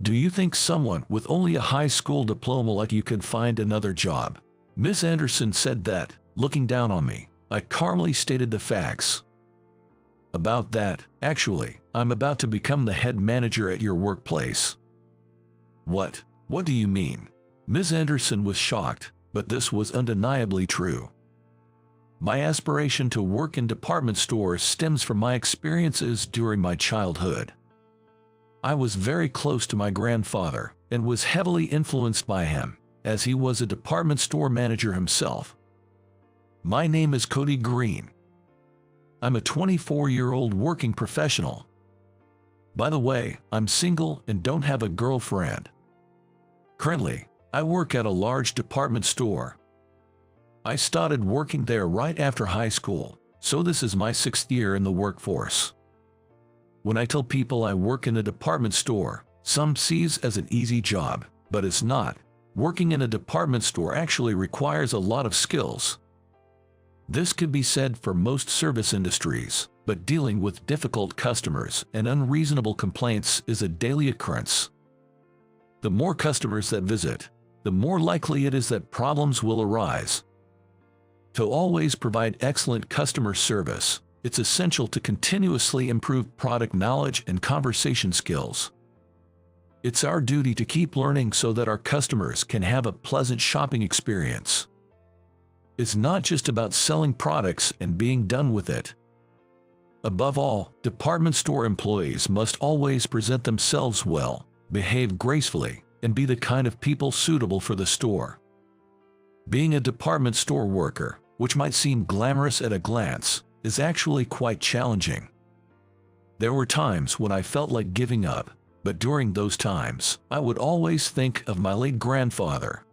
Do you think someone with only a high school diploma like you can find another job? Miss Anderson said that, looking down on me. I calmly stated the facts. About that, actually, I'm about to become the head manager at your workplace. What? What do you mean? Miss Anderson was shocked, but this was undeniably true. My aspiration to work in department stores stems from my experiences during my childhood. I was very close to my grandfather and was heavily influenced by him, as he was a department store manager himself. My name is Cody Green. I'm a 24-year-old working professional. By the way, I'm single and don't have a girlfriend. Currently, I work at a large department store. I started working there right after high school, so this is my 6th year in the workforce. When I tell people I work in a department store, some sees as an easy job, but it's not. Working in a department store actually requires a lot of skills. This could be said for most service industries, but dealing with difficult customers and unreasonable complaints is a daily occurrence. The more customers that visit, the more likely it is that problems will arise. To always provide excellent customer service, it's essential to continuously improve product knowledge and conversation skills. It's our duty to keep learning so that our customers can have a pleasant shopping experience. It's not just about selling products and being done with it. Above all, department store employees must always present themselves well, behave gracefully, and be the kind of people suitable for the store. Being a department store worker, which might seem glamorous at a glance, is actually quite challenging. There were times when I felt like giving up, but during those times, I would always think of my late grandfather.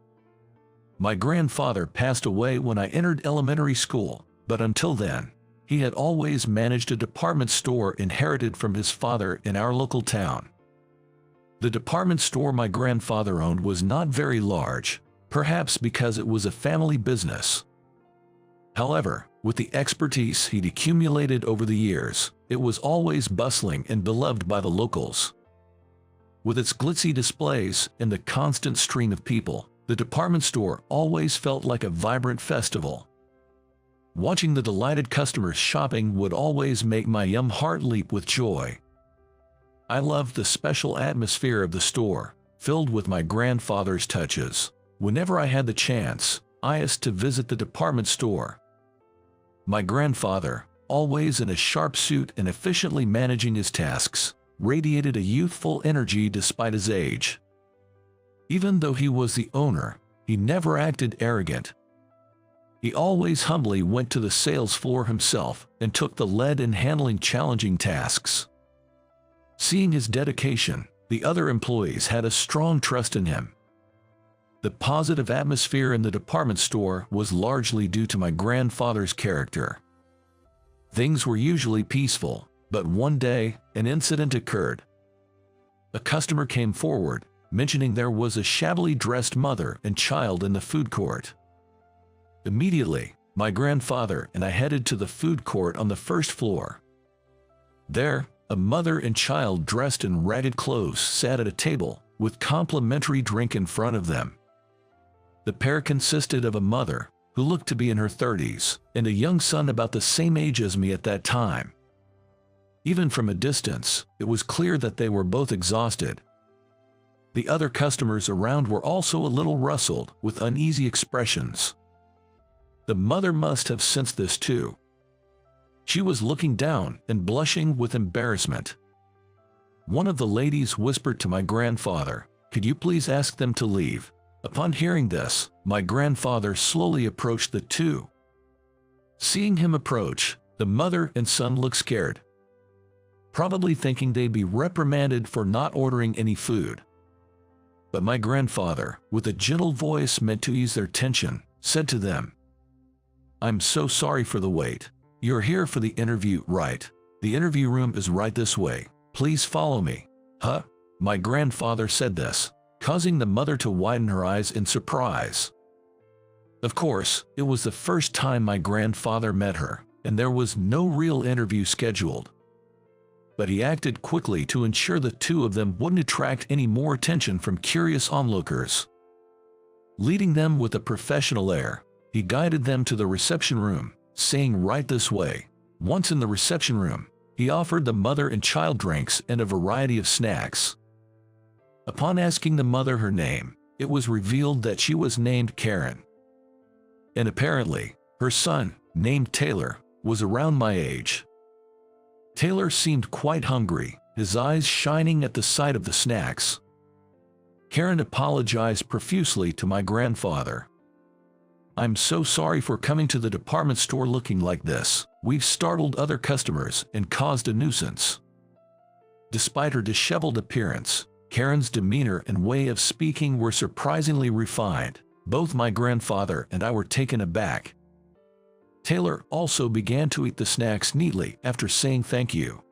My grandfather passed away when I entered elementary school, but until then, he had always managed a department store inherited from his father in our local town. The department store my grandfather owned was not very large, perhaps because it was a family business. However, with the expertise he'd accumulated over the years, it was always bustling and beloved by the locals. With its glitzy displays and the constant stream of people, the department store always felt like a vibrant festival. Watching the delighted customers shopping would always make my young heart leap with joy. I loved the special atmosphere of the store, filled with my grandfather's touches. Whenever I had the chance, I used to visit the department store. My grandfather, always in a sharp suit and efficiently managing his tasks, radiated a youthful energy despite his age. Even though he was the owner, he never acted arrogant. He always humbly went to the sales floor himself and took the lead in handling challenging tasks. Seeing his dedication, the other employees had a strong trust in him. The positive atmosphere in the department store was largely due to my grandfather's character. Things were usually peaceful, but one day, an incident occurred. A customer came forward, mentioning there was a shabbily dressed mother and child in the food court. Immediately, my grandfather and I headed to the food court on the first floor. There, a mother and child dressed in ragged clothes sat at a table, with complimentary drink in front of them. The pair consisted of a mother, who looked to be in her 30s, and a young son about the same age as me at that time. Even from a distance, it was clear that they were both exhausted. The other customers around were also a little rustled, with uneasy expressions. The mother must have sensed this too. She was looking down and blushing with embarrassment. One of the ladies whispered to my grandfather, "Could you please ask them to leave?" Upon hearing this, my grandfather slowly approached the two. Seeing him approach, the mother and son looked scared, probably thinking they'd be reprimanded for not ordering any food. But my grandfather, with a gentle voice meant to ease their tension, said to them, "I'm so sorry for the wait. You're here for the interview, right? The interview room is right this way. Please follow me." "Huh?" My grandfather said this, causing the mother to widen her eyes in surprise. Of course, it was the first time my grandfather met her, and there was no real interview scheduled. but he acted quickly to ensure the two of them wouldn't attract any more attention from curious onlookers. Leading them with a professional air, he guided them to the reception room, saying, "Right this way." Once in the reception room, he offered the mother and child drinks and a variety of snacks. Upon asking the mother her name, it was revealed that she was named Karen. And apparently, her son, named Taylor, was around my age. Taylor seemed quite hungry, his eyes shining at the sight of the snacks. Karen apologized profusely to my grandfather. "I'm so sorry for coming to the department store looking like this. We've startled other customers and caused a nuisance." Despite her disheveled appearance, Karen's demeanor and way of speaking were surprisingly refined. Both my grandfather and I were taken aback. Taylor also began to eat the snacks neatly after saying thank you.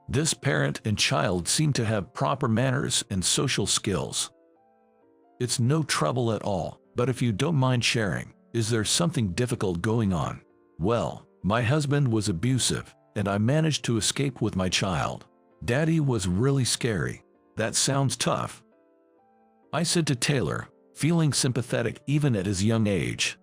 This parent and child seemed to have proper manners and social skills. "It's no trouble at all, but if you don't mind sharing, is there something difficult going on?" "Well, my husband was abusive, and I managed to escape with my child. Daddy was really scary." "That sounds tough," I said to Taylor, feeling sympathetic even at his young age.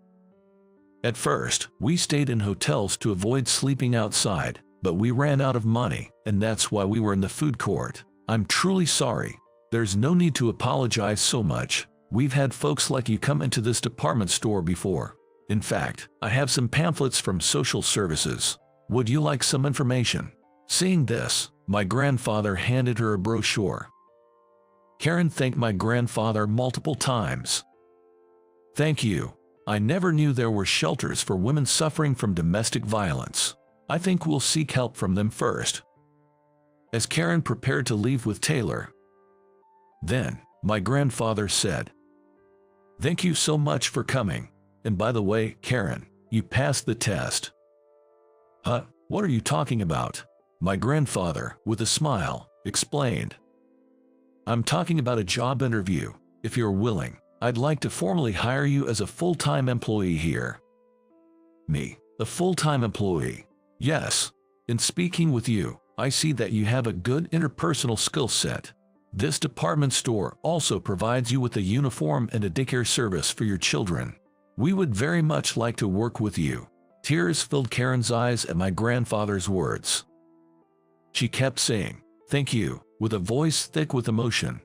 "At first, we stayed in hotels to avoid sleeping outside, but we ran out of money, and that's why we were in the food court. I'm truly sorry. There's no need to apologize so much. We've had folks like you come into this department store before. In fact, I have some pamphlets from social services. Would you like some information?" Seeing this, my grandfather handed her a brochure. Karen thanked my grandfather multiple times. "Thank you. I never knew there were shelters for women suffering from domestic violence. I think we'll seek help from them first." As Karen prepared to leave with Taylor, then my grandfather said, "Thank you so much for coming. And by the way, Karen, you passed the test." "Huh? What are you talking about?" My grandfather, with a smile, explained. "I'm talking about a job interview. If you're willing, I'd like to formally hire you as a full-time employee here." "Me, a full-time employee?" "Yes. In speaking with you, I see that you have a good interpersonal skill set. This department store also provides you with a uniform and a daycare service for your children. We would very much like to work with you." Tears filled Karen's eyes at my grandfather's words. She kept saying, "Thank you," with a voice thick with emotion.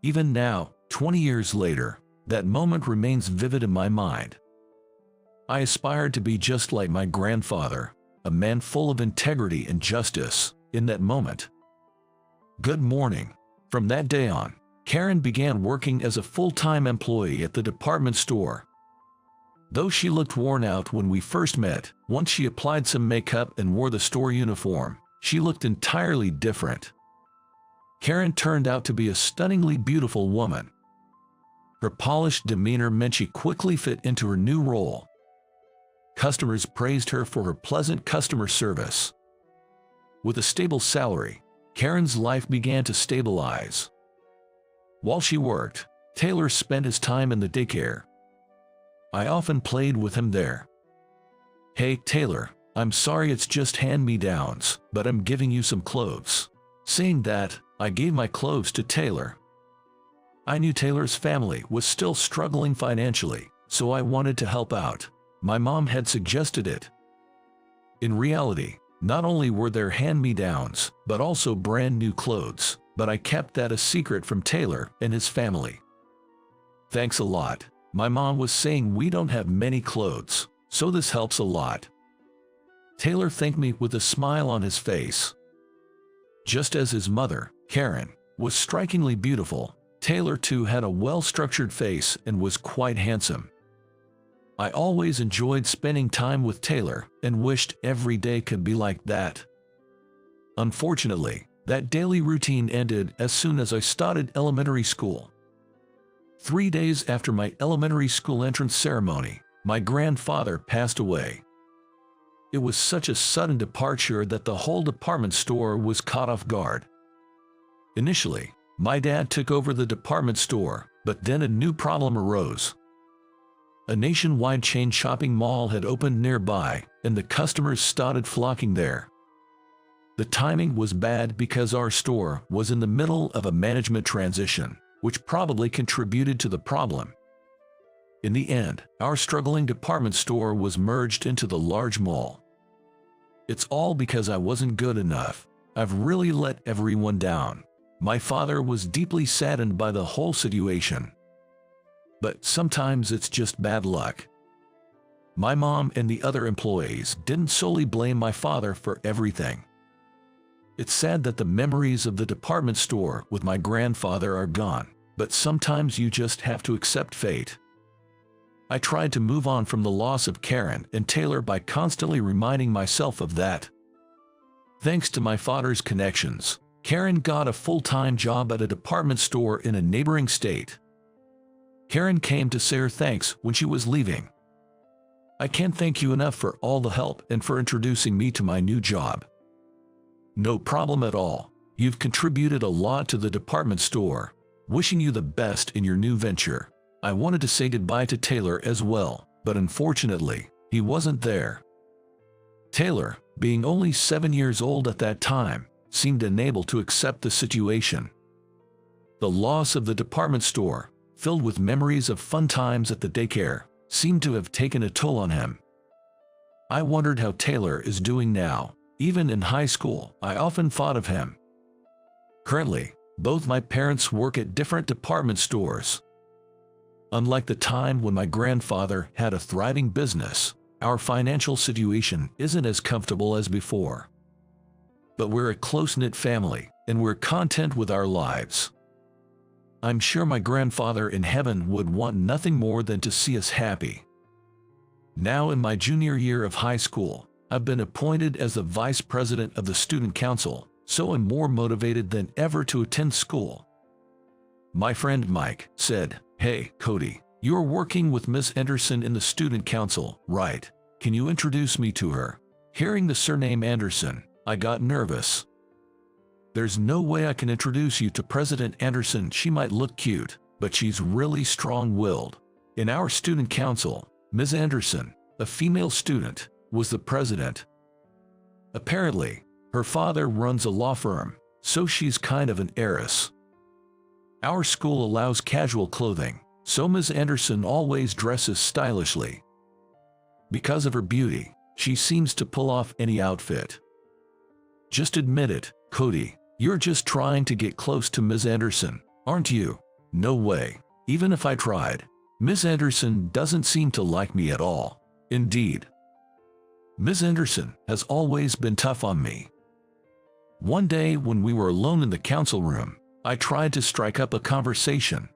Even now, 20 years later, that moment remains vivid in my mind. I aspired to be just like my grandfather, a man full of integrity and justice, in that moment. Good morning. From that day on, Karen began working as a full-time employee at the department store. Though she looked worn out when we first met, once she applied some makeup and wore the store uniform, she looked entirely different. Karen turned out to be a stunningly beautiful woman. Her polished demeanor meant she quickly fit into her new role. Customers praised her for her pleasant customer service. With a stable salary, Karen's life began to stabilize. While she worked, Taylor spent his time in the daycare. I often played with him there. "Hey, Taylor, I'm sorry it's just hand-me-downs, but I'm giving you some clothes." Saying that, I gave my clothes to Taylor. I knew Taylor's family was still struggling financially, so I wanted to help out. My mom had suggested it. In reality, not only were there hand-me-downs, but also brand new clothes, but I kept that a secret from Taylor and his family. "Thanks a lot. My mom was saying we don't have many clothes, so this helps a lot." Taylor thanked me with a smile on his face. Just as his mother, Karen, was strikingly beautiful, Taylor too had a well-structured face and was quite handsome. I always enjoyed spending time with Taylor and wished every day could be like that. Unfortunately, that daily routine ended as soon as I started elementary school. 3 days after my elementary school entrance ceremony, my grandfather passed away. It was such a sudden departure that the whole department store was caught off guard. Initially, my dad took over the department store, but then a new problem arose. A nationwide chain shopping mall had opened nearby, and the customers started flocking there. The timing was bad because our store was in the middle of a management transition, which probably contributed to the problem. In the end, our struggling department store was merged into the large mall. It's all because I wasn't good enough. I've really let everyone down. My father was deeply saddened by the whole situation. But sometimes it's just bad luck. My mom and the other employees didn't solely blame my father for everything. It's sad that the memories of the department store with my grandfather are gone, but sometimes you just have to accept fate. I tried to move on from the loss of Karen and Taylor by constantly reminding myself of that. Thanks to my father's connections, Karen got a full-time job at a department store in a neighboring state. Karen came to say her thanks when she was leaving. I can't thank you enough for all the help and for introducing me to my new job. No problem at all. You've contributed a lot to the department store. Wishing you the best in your new venture. I wanted to say goodbye to Taylor as well, but unfortunately, he wasn't there. Taylor, being only 7 years old at that time, seemed unable to accept the situation. The loss of the department store, filled with memories of fun times at the daycare, seemed to have taken a toll on him. I wondered how Taylor is doing now. Even in high school, I often thought of him. Currently, both my parents work at different department stores. Unlike the time when my grandfather had a thriving business, our financial situation isn't as comfortable as before. But we're a close-knit family, and we're content with our lives. I'm sure my grandfather in heaven would want nothing more than to see us happy. Now in my junior year of high school, I've been appointed as the vice president of the student council, so I'm more motivated than ever to attend school. My friend Mike said, "Hey, Cody, you're working with Miss Anderson in the student council, right? Can you introduce me to her?" Hearing the surname Anderson, I got nervous. There's no way I can introduce you to President Anderson. She might look cute, but she's really strong-willed. In our student council, Ms. Anderson, a female student, was the president. Apparently, her father runs a law firm, so she's kind of an heiress. Our school allows casual clothing, so Ms. Anderson always dresses stylishly. Because of her beauty, she seems to pull off any outfit. Just admit it, Cody. You're just trying to get close to Ms. Anderson, aren't you? No way. Even if I tried, Ms. Anderson doesn't seem to like me at all. Indeed. Ms. Anderson has always been tough on me. One day when we were alone in the council room, I tried to strike up a conversation.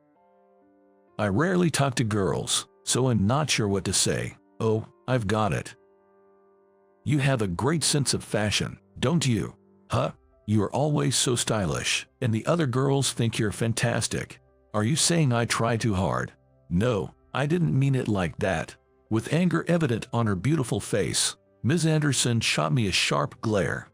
I rarely talk to girls, so I'm not sure what to say. "Oh, I've got it. You have a great sense of fashion, don't you? Huh? You are always so stylish, and the other girls think you're fantastic. Are you saying I try too hard?" "No, I didn't mean it like that." With anger evident on her beautiful face, Ms. Anderson shot me a sharp glare.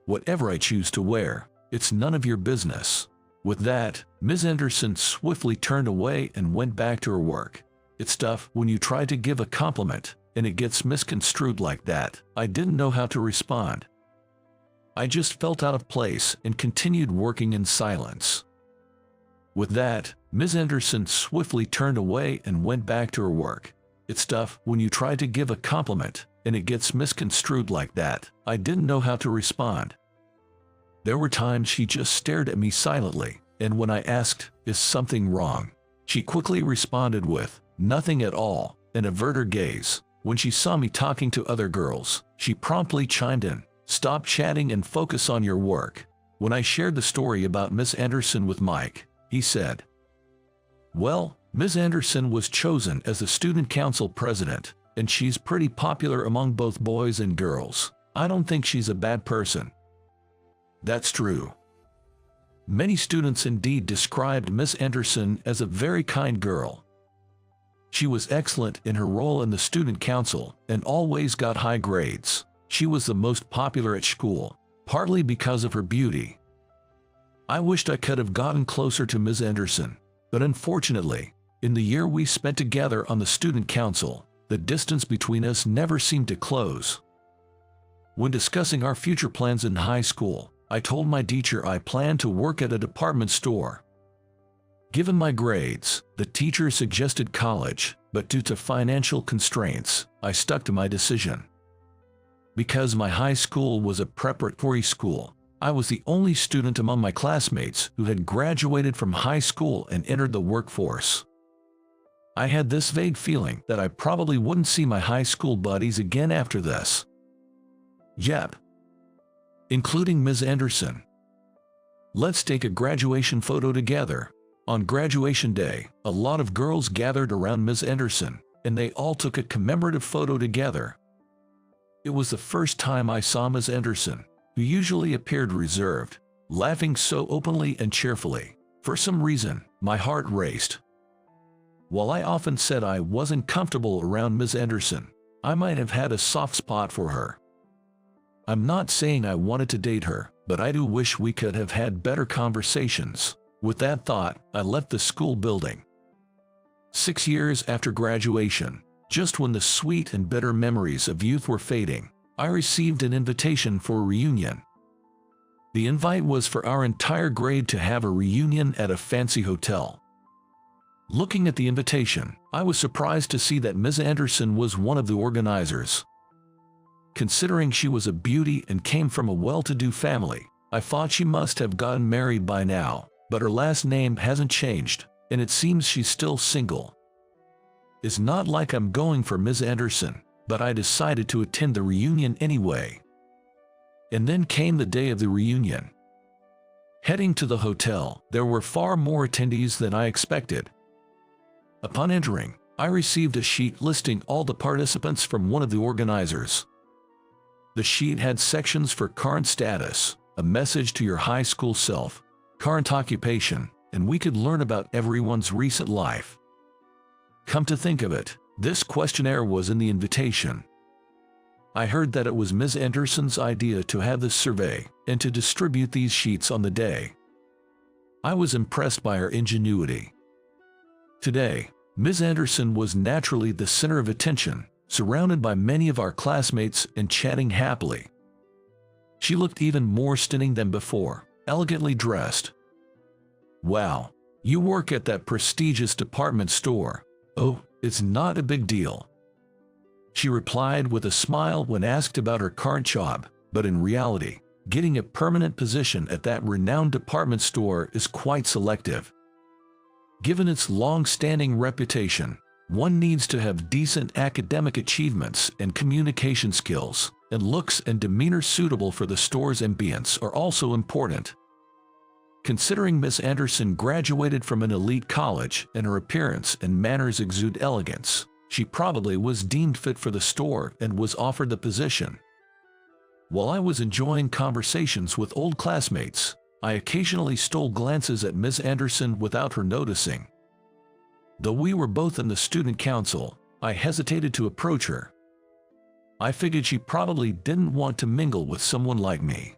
"Whatever I choose to wear, it's none of your business." With that, Ms. Anderson swiftly turned away and went back to her work. It's tough when you try to give a compliment, and it gets misconstrued like that. I didn't know how to respond. I just felt out of place and continued working in silence. With that, Ms. Anderson swiftly turned away and went back to her work. It's tough when you try to give a compliment, and it gets misconstrued like that. I didn't know how to respond. There were times she just stared at me silently, and when I asked, "Is something wrong?" she quickly responded with, "Nothing at all," and averted her gaze. When she saw me talking to other girls, she promptly chimed in, "Stop chatting and focus on your work." When I shared the story about Miss Anderson with Mike, he said, "Well, Ms. Anderson was chosen as the student council president, and she's pretty popular among both boys and girls. I don't think she's a bad person." That's true. Many students indeed described Miss Anderson as a very kind girl. She was excellent in her role in the student council and always got high grades. She was the most popular at school, partly because of her beauty. I wished I could have gotten closer to Ms. Anderson, but unfortunately, in the year we spent together on the student council, the distance between us never seemed to close. When discussing our future plans in high school, I told my teacher I planned to work at a department store. Given my grades, the teacher suggested college, but due to financial constraints, I stuck to my decision. Because my high school was a preparatory school, I was the only student among my classmates who had graduated from high school and entered the workforce. I had this vague feeling that I probably wouldn't see my high school buddies again after this. Yep. Including Ms. Anderson. Let's take a graduation photo together. On graduation day, a lot of girls gathered around Ms. Anderson, and they all took a commemorative photo together. It was the first time I saw Ms. Anderson, who usually appeared reserved, laughing so openly and cheerfully. For some reason, my heart raced. While I often said I wasn't comfortable around Ms. Anderson, I might have had a soft spot for her. I'm not saying I wanted to date her, but I do wish we could have had better conversations. With that thought, I left the school building. 6 years after graduation, just when the sweet and bitter memories of youth were fading, I received an invitation for a reunion. The invite was for our entire grade to have a reunion at a fancy hotel. Looking at the invitation, I was surprised to see that Ms. Anderson was one of the organizers. Considering she was a beauty and came from a well-to-do family, I thought she must have gotten married by now, but her last name hasn't changed, and it seems she's still single. It's not like I'm going for Ms. Anderson, but I decided to attend the reunion anyway. And then came the day of the reunion. Heading to the hotel, there were far more attendees than I expected. Upon entering, I received a sheet listing all the participants from one of the organizers. The sheet had sections for current status, a message to your high school self, current occupation, and we could learn about everyone's recent life. Come to think of it, this questionnaire was in the invitation. I heard that it was Ms. Anderson's idea to have this survey and to distribute these sheets on the day. I was impressed by her ingenuity. Today, Ms. Anderson was naturally the center of attention, surrounded by many of our classmates and chatting happily. She looked even more stunning than before, elegantly dressed. Wow, you work at that prestigious department store. Oh, it's not a big deal. She replied with a smile when asked about her current job, but in reality, getting a permanent position at that renowned department store is quite selective. Given its long-standing reputation, one needs to have decent academic achievements and communication skills, and looks and demeanor suitable for the store's ambience are also important. Considering Miss Anderson graduated from an elite college and her appearance and manners exude elegance, she probably was deemed fit for the store and was offered the position. While I was enjoying conversations with old classmates, I occasionally stole glances at Miss Anderson without her noticing. Though we were both in the student council, I hesitated to approach her. I figured she probably didn't want to mingle with someone like me.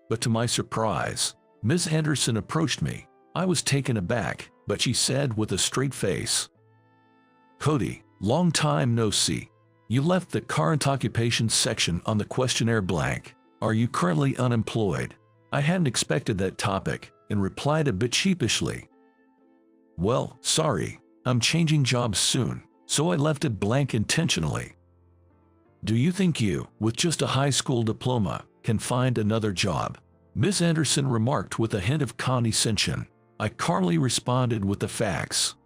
But to my surprise, Miss Anderson approached me. I was taken aback, but she said with a straight face, "Cody, long time no see. You left the current occupation section on the questionnaire blank. Are you currently unemployed?" I hadn't expected that topic and replied a bit sheepishly, "Well, sorry, I'm changing jobs soon, so I left it blank intentionally." "Do you think you, with just a high school diploma, can find another job?" Miss Anderson remarked with a hint of condescension. I calmly responded with the facts.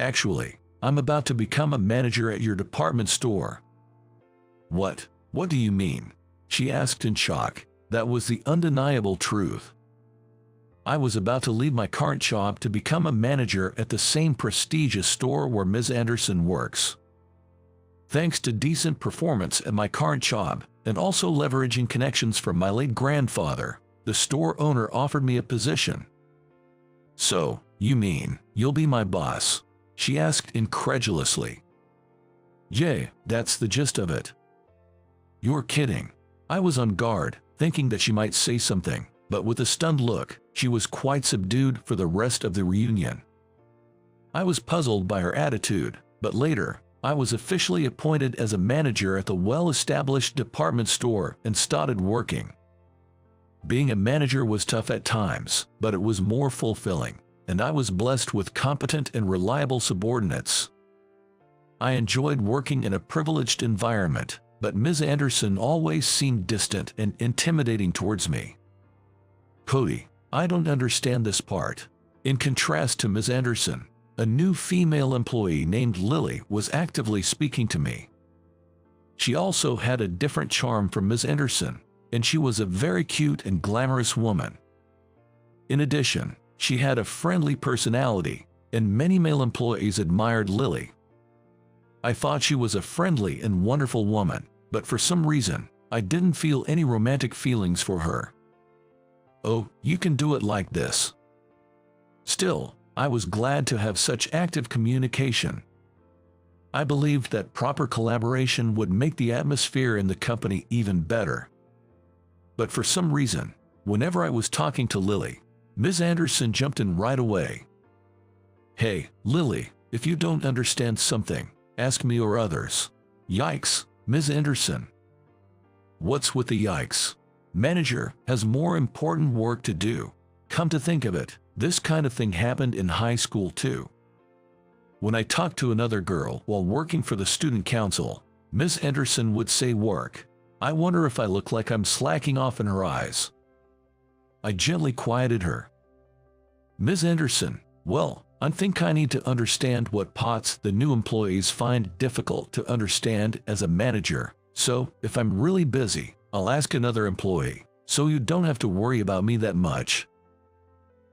"Actually, I'm about to become a manager at your department store." What do you mean?" she asked in shock. That was the undeniable truth. I was about to leave my current job to become a manager at the same prestigious store where Ms. Anderson works. Thanks to decent performance at my current job, and also leveraging connections from my late grandfather, the store owner offered me a position. "So, you mean, you'll be my boss?" she asked incredulously. "Yeah, that's the gist of it." "You're kidding." I was on guard, thinking that she might say something, but with a stunned look, she was quite subdued for the rest of the reunion. I was puzzled by her attitude, but later, I was officially appointed as a manager at the well-established department store and started working. Being a manager was tough at times, but it was more fulfilling, and I was blessed with competent and reliable subordinates. I enjoyed working in a privileged environment, but Ms. Anderson always seemed distant and intimidating towards me. Cody, I don't understand this part. In contrast to Ms. Anderson, a new female employee named Lily was actively speaking to me. She also had a different charm from Ms. Anderson, and she was a very cute and glamorous woman. In addition, she had a friendly personality, and many male employees admired Lily. I thought she was a friendly and wonderful woman, but for some reason, I didn't feel any romantic feelings for her. Oh, you can do it like this. Still, I was glad to have such active communication. I believed that proper collaboration would make the atmosphere in the company even better. But for some reason, whenever I was talking to Lily, Ms. Anderson jumped in right away. Hey, Lily, if you don't understand something, ask me or others. Yikes, Ms. Anderson. What's with the yikes? Manager has more important work to do. Come to think of it, this kind of thing happened in high school too. When I talked to another girl while working for the student council, Ms. Anderson would say work. I wonder if I look like I'm slacking off in her eyes. I gently quieted her. Ms. Anderson, well, I think I need to understand what pots the new employees find difficult to understand as a manager, so if I'm really busy, I'll ask another employee, so you don't have to worry about me that much.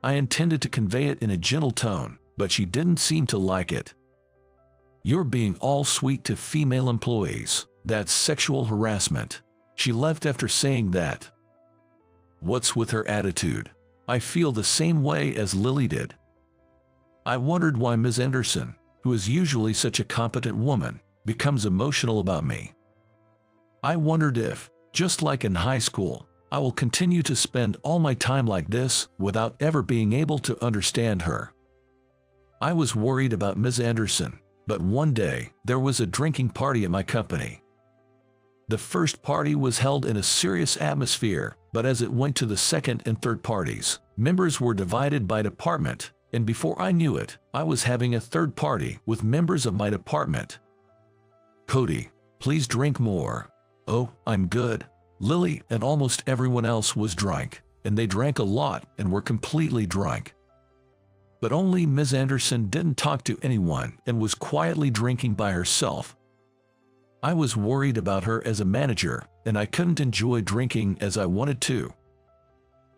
I intended to convey it in a gentle tone, but she didn't seem to like it. You're being all sweet to female employees. That's sexual harassment. She left after saying that. What's with her attitude? I feel the same way as Lily did. I wondered why Ms. Anderson, who is usually such a competent woman, becomes emotional about me. I wondered if, just like in high school, I will continue to spend all my time like this without ever being able to understand her. I was worried about Ms. Anderson, but one day there was a drinking party at my company. The first party was held in a serious atmosphere, but as it went to the second and third parties, members were divided by department, and before I knew it, I was having a third party with members of my department. Cody, please drink more. Oh, I'm good. Lily and almost everyone else was drunk, and they drank a lot and were completely drunk. But only Ms. Anderson didn't talk to anyone and was quietly drinking by herself. I was worried about her as a manager, and I couldn't enjoy drinking as I wanted to.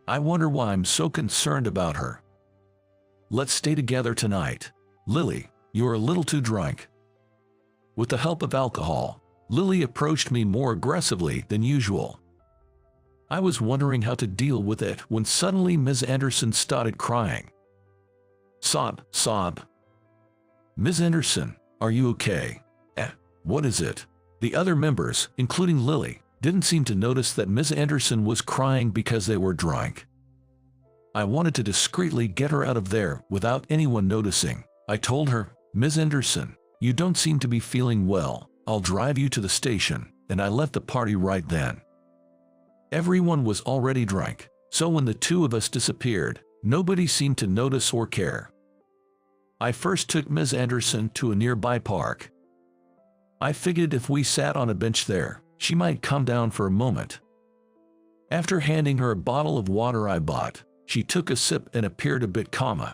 I wonder why I'm so concerned about her. Let's stay together tonight. Lily, you're a little too drunk. With the help of alcohol, Lily approached me more aggressively than usual. I was wondering how to deal with it when suddenly Ms. Anderson started crying. Sob, sob. Ms. Anderson, are you okay? What is it? The other members, including Lily, didn't seem to notice that Ms. Anderson was crying because they were drunk. I wanted to discreetly get her out of there without anyone noticing. I told her, Ms. Anderson, you don't seem to be feeling well. I'll drive you to the station, and I left the party right then. Everyone was already drunk, so when the two of us disappeared, nobody seemed to notice or care. I first took Ms. Anderson to a nearby park. I figured if we sat on a bench there, she might calm down for a moment. After handing her a bottle of water I bought, she took a sip and appeared a bit calmer.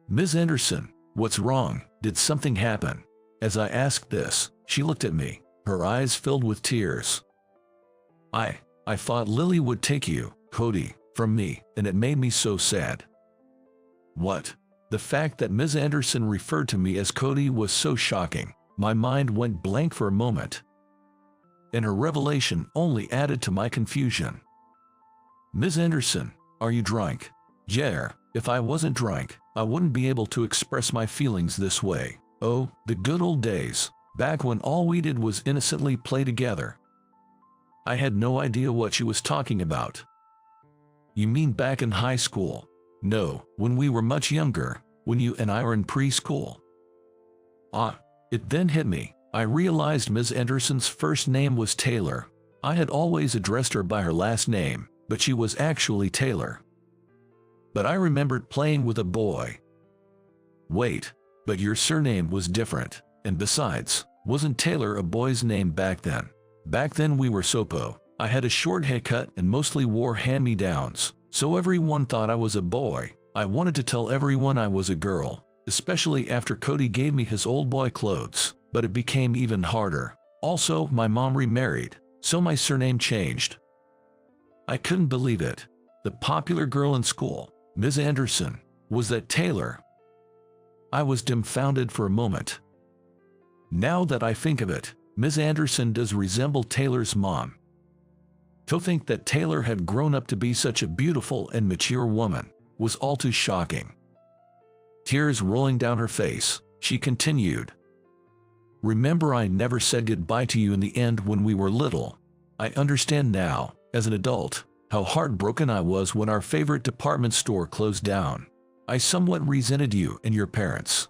Ms. Anderson, what's wrong? Did something happen? As I asked this, she looked at me, her eyes filled with tears. I thought Lily would take you, Cody, from me, and it made me so sad. What? The fact that Ms. Anderson referred to me as Cody was so shocking. My mind went blank for a moment, and her revelation only added to my confusion. Ms. Anderson, are you drunk? Yeah, if I wasn't drunk, I wouldn't be able to express my feelings this way. Oh, the good old days, back when all we did was innocently play together. I had no idea what she was talking about. You mean back in high school? No, when we were much younger, when you and I were in preschool. It then hit me. I realized Ms. Anderson's first name was Taylor. I had always addressed her by her last name, but she was actually Taylor. But I remembered playing with a boy. Wait, but your surname was different, and besides, wasn't Taylor a boy's name back then? Back then we were Sopo. I had a short haircut and mostly wore hand-me-downs, so everyone thought I was a boy. I wanted to tell everyone I was a girl, especially after Cody gave me his old boy clothes, but it became even harder. Also, my mom remarried, so my surname changed. I couldn't believe it. The popular girl in school, Ms. Anderson, was that Taylor? I was dumbfounded for a moment. Now that I think of it, Ms. Anderson does resemble Taylor's mom. To think that Taylor had grown up to be such a beautiful and mature woman was all too shocking. Tears rolling down her face, she continued. Remember, I never said goodbye to you in the end when we were little. I understand now, as an adult, how heartbroken I was when our favorite department store closed down. I somewhat resented you and your parents.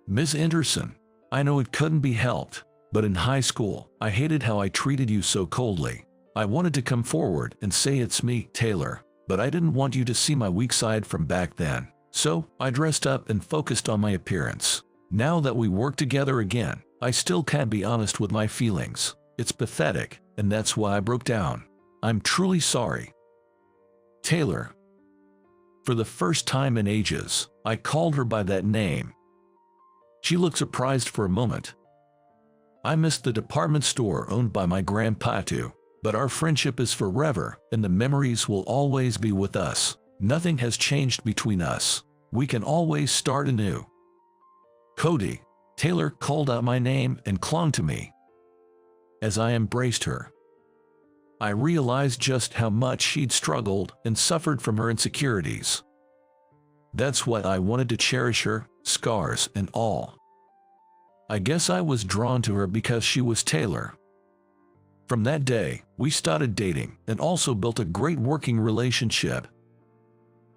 Ms. Anderson, I know it couldn't be helped, but in high school, I hated how I treated you so coldly. I wanted to come forward and say it's me, Taylor, but I didn't want you to see my weak side from back then. So, I dressed up and focused on my appearance. Now that we work together again, I still can't be honest with my feelings. It's pathetic, and that's why I broke down. I'm truly sorry. Taylor. For the first time in ages, I called her by that name. She looked surprised for a moment. I missed the department store owned by my grandpa too, but our friendship is forever, and the memories will always be with us. Nothing has changed between us. We can always start anew. Cody. Taylor called out my name and clung to me. As I embraced her, I realized just how much she'd struggled and suffered from her insecurities. That's why I wanted to cherish her, scars and all. I guess I was drawn to her because she was Taylor. From that day, we started dating and also built a great working relationship.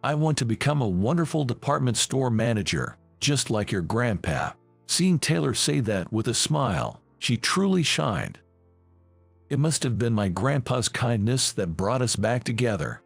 I want to become a wonderful department store manager, just like your grandpa. Seeing Taylor say that with a smile, she truly shined. It must have been my grandpa's kindness that brought us back together.